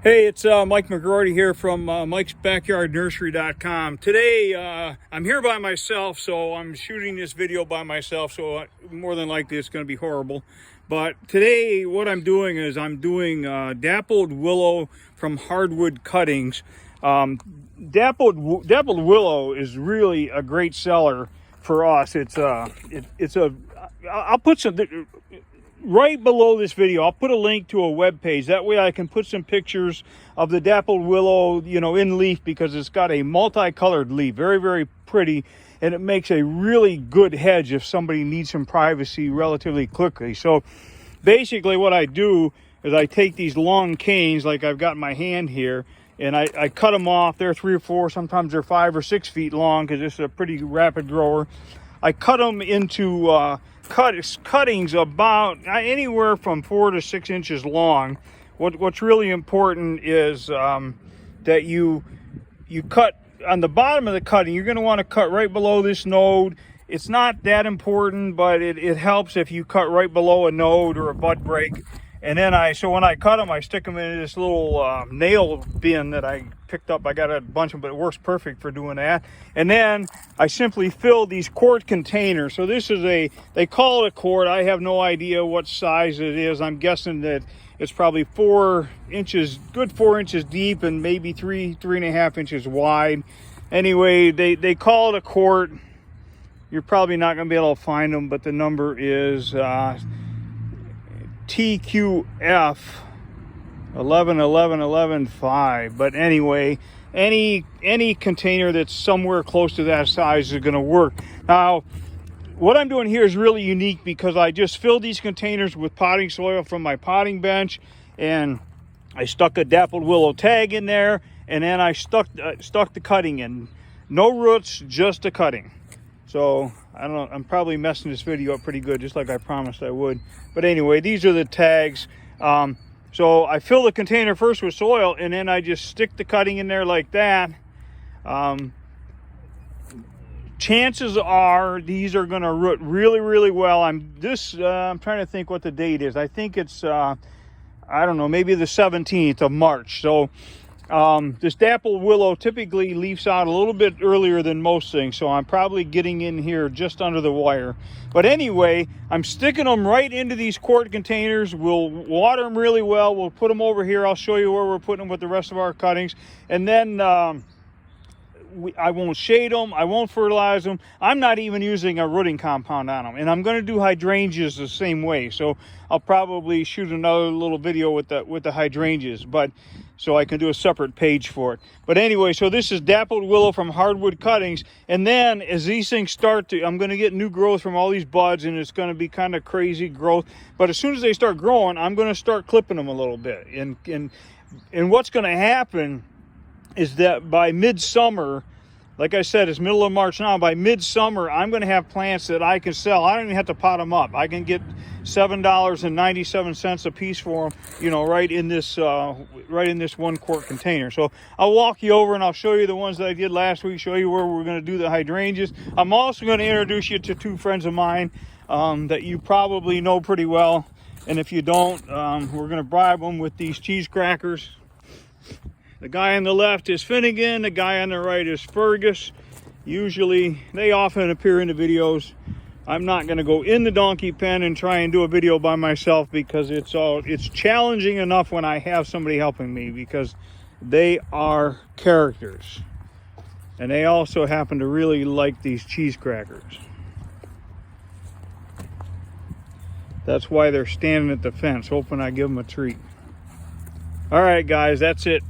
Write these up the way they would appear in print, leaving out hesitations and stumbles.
Hey, it's Mike McGroarty here from mikesbackyardnursery.com. Today, I'm here by myself, so I'm shooting this video by myself, so more than likely it's going to be horrible. But today, what I'm doing is I'm doing Dappled Willow from Hardwood cuttings. Dappled Willow is really a great seller for us. I'll put some... Right below this video, I'll put a link to a web page. That way I can put some pictures of the dappled willow, in leaf, because it's got a multicolored leaf. Very, very pretty. And it makes a really good hedge if somebody needs some privacy relatively quickly. So basically what I do is I take these long canes like I've got in my hand here, and I cut them off. They're 3 or 4, sometimes they're 5 or 6 feet long because this is a pretty rapid grower. I cut them into cuttings about anywhere from 4 to 6 inches long. What's really important is that you cut on the bottom of the cutting. You're going to want to cut right below this node. It's not that important, but it helps if you cut right below a node or a bud break. And then when I cut them, I stick them in this little nail bin that I picked up. I got a bunch of them, but it works perfect for doing that. And then I simply fill these quart containers. So this is they call it a quart. I have no idea what size it is. I'm guessing that it's probably 4 inches, good 4 inches deep, and maybe 3.5 inches wide. Anyway, they call it a quart. You're probably not going to be able to find them, but the number is TQF 111115. But anyway, any container that's somewhere close to that size is going to work. Now, what I'm doing here is really unique because I just filled these containers with potting soil from my potting bench, and I stuck a dappled willow tag in there, and then I stuck the cutting in. No roots, just the cutting. So I don't know, I'm probably messing this video up pretty good, just like I promised I would. But anyway, these are the tags. So I fill the container first with soil, and then I just stick the cutting in there like that. Chances are these are going to root really, really well. I'm trying to think what the date is. I think it's I don't know, maybe the 17th of March. So this dappled willow typically leaves out a little bit earlier than most things, so I'm probably getting in here just under the wire. But anyway, I'm sticking them right into these quart containers. We'll water them really well. We'll put them over here. I'll show you where we're putting them with the rest of our cuttings. And then I won't shade them. I won't fertilize them. I'm not even using a rooting compound on them. And I'm going to do hydrangeas the same way. So I'll probably shoot another little video with the hydrangeas, but so I can do a separate page for it. But anyway, so this is dappled willow from Hardwood cuttings. And then as these things I'm going to get new growth from all these buds, and it's going to be kind of crazy growth. But as soon as they start growing, I'm going to start clipping them a little bit. And what's going to happen is that by midsummer, like I said, it's middle of March now, by midsummer, I'm going to have plants that I can sell. I don't even have to pot them up. I can get $7.97 a piece for them, right in this 1 quart container. So I'll walk you over and I'll show you the ones that I did last week, show you where we're going to do the hydrangeas. I'm also going to introduce you to 2 friends of mine that you probably know pretty well. And if you don't, we're going to bribe them with these cheese crackers. The guy on the left is Finnegan. The guy on the right is Fergus. They often appear in the videos. I'm not going to go in the donkey pen and try and do a video by myself because it's challenging enough when I have somebody helping me, because they are characters. And they also happen to really like these cheese crackers. That's why they're standing at the fence, hoping I give them a treat. All right, guys, that's it.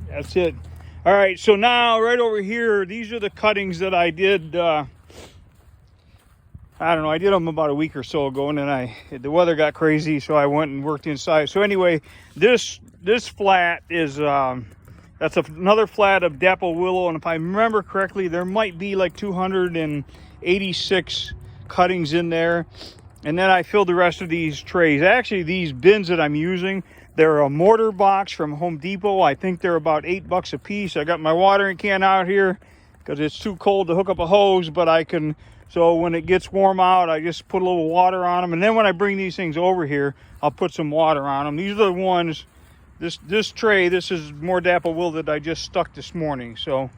That's it. All right, so now right over here, these are the cuttings that I did. I don't know, I did them about a week or so ago, and then the weather got crazy, so I went and worked inside. So anyway, this flat is that's another flat of dappled willow, and if I remember correctly, there might be like 286 cuttings in there. And then I filled the rest of these trays. Actually, these bins that I'm using, they're a mortar box from Home Depot. I think they're about $8 a piece. I got my watering can out here because it's too cold to hook up a hose, but so when it gets warm out, I just put a little water on them. And then when I bring these things over here, I'll put some water on them. These are the ones this tray, this is more Dappled Willow that I just stuck this morning. So,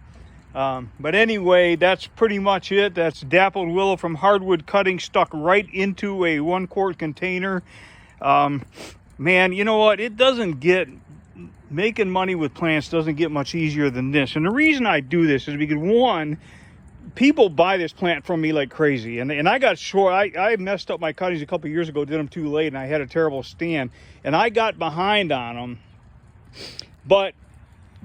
but anyway, that's pretty much it. That's Dappled Willow from Hardwood cutting stuck right into a 1-quart container. Man, you know what? It doesn't get, making money with plants doesn't get much easier than this. And the reason I do this is because, one, people buy this plant from me like crazy, and I got short. I messed up my cuttings a couple years ago, did them too late, and I had a terrible stand, and I got behind on them. But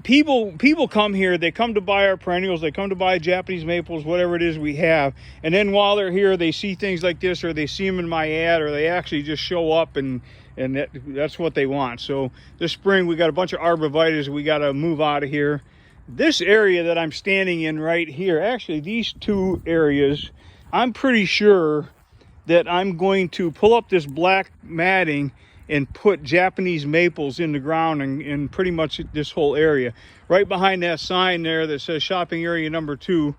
people come here, they come to buy our perennials, they come to buy Japanese maples, whatever it is we have, and then while they're here, they see things like this, or they see them in my ad, or they actually just show up, and that's what they want. So this spring we got a bunch of arborvitaes we got to move out of here. This area that I'm standing in right here, actually these two areas, I'm pretty sure that I'm going to pull up this black matting and put Japanese maples in the ground in pretty much this whole area. Right behind that sign there that says shopping area number 2,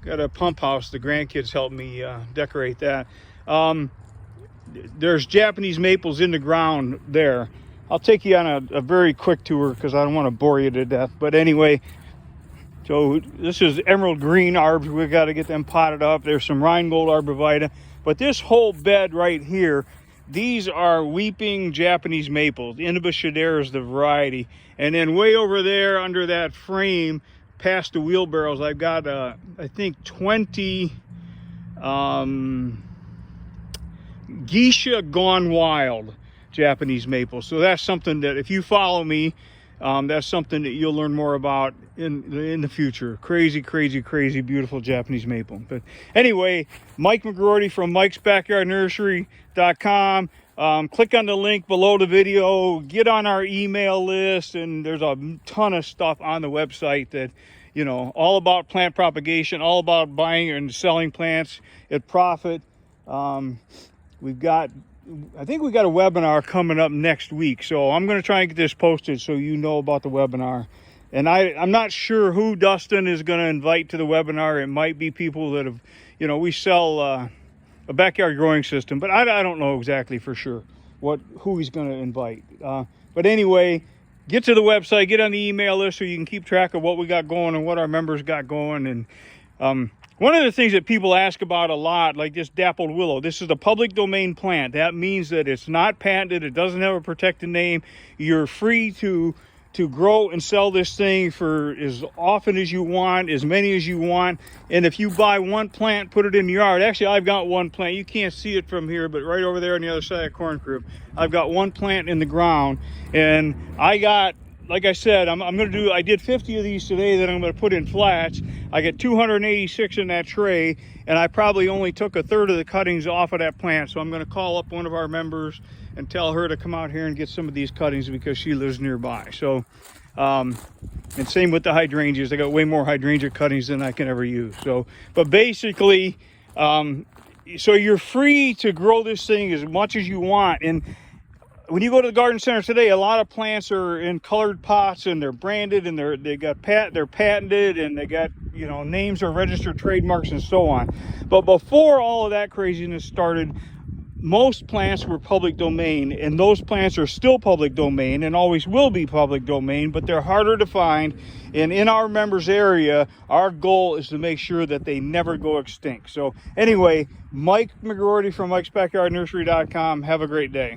got a pump house. The grandkids helped me decorate that. There's Japanese maples in the ground there. I'll take you on a very quick tour because I don't want to bore you to death. But anyway, so this is emerald green arbs. We've got to get them potted up. There's some Rheingold arborvitae. But this whole bed right here, these are weeping Japanese maples. Inibus shadera is the variety. And then way over there under that frame, past the wheelbarrows, I've got, I think, 20 Geisha Gone Wild Japanese maples. So that's something that if you follow me, that's something that you'll learn more about in the future. Crazy, crazy, crazy beautiful Japanese maple. But anyway, Mike McGroarty from mikesbackyardnursery.com. Click on the link below the video, get on our email list, and there's a ton of stuff on the website that, you know, all about plant propagation, all about buying and selling plants at profit. I think we got a webinar coming up next week, so I'm going to try and get this posted so you know about the webinar. And I'm not sure who Dustin is going to invite to the webinar. It might be people that have, you know, we sell a backyard growing system, but I don't know exactly for sure who he's going to invite. But anyway, get to the website, get on the email list so you can keep track of what we got going and what our members got going. And one of the things that people ask about a lot, like this Dappled Willow, this is a public domain plant. That means that it's not patented. It doesn't have a protected name. You're free to grow and sell this thing for as often as you want, as many as you want. And if you buy one plant, put it in the yard. Actually, I've got one plant. You can't see it from here, but right over there on the other side of the corn crib, I've got one plant in the ground. And I got, like I said, I did 50 of these today that I'm going to put in flats. I got 286 in that tray, and I probably only took a third of the cuttings off of that plant. So I'm going to call up one of our members and tell her to come out here and get some of these cuttings because she lives nearby. So, and same with the hydrangeas. I got way more hydrangea cuttings than I can ever use. So, but basically, so you're free to grow this thing as much as you want. And when you go to the garden center today, a lot of plants are in colored pots and they're branded and they're patented and they got, you know, names or registered trademarks and so on. But before all of that craziness started, most plants were public domain, and those plants are still public domain and always will be public domain, but they're harder to find. And in our members area, our goal is to make sure that they never go extinct. So anyway, Mike McGroarty from mikesbackyardnursery.com. Have a great day.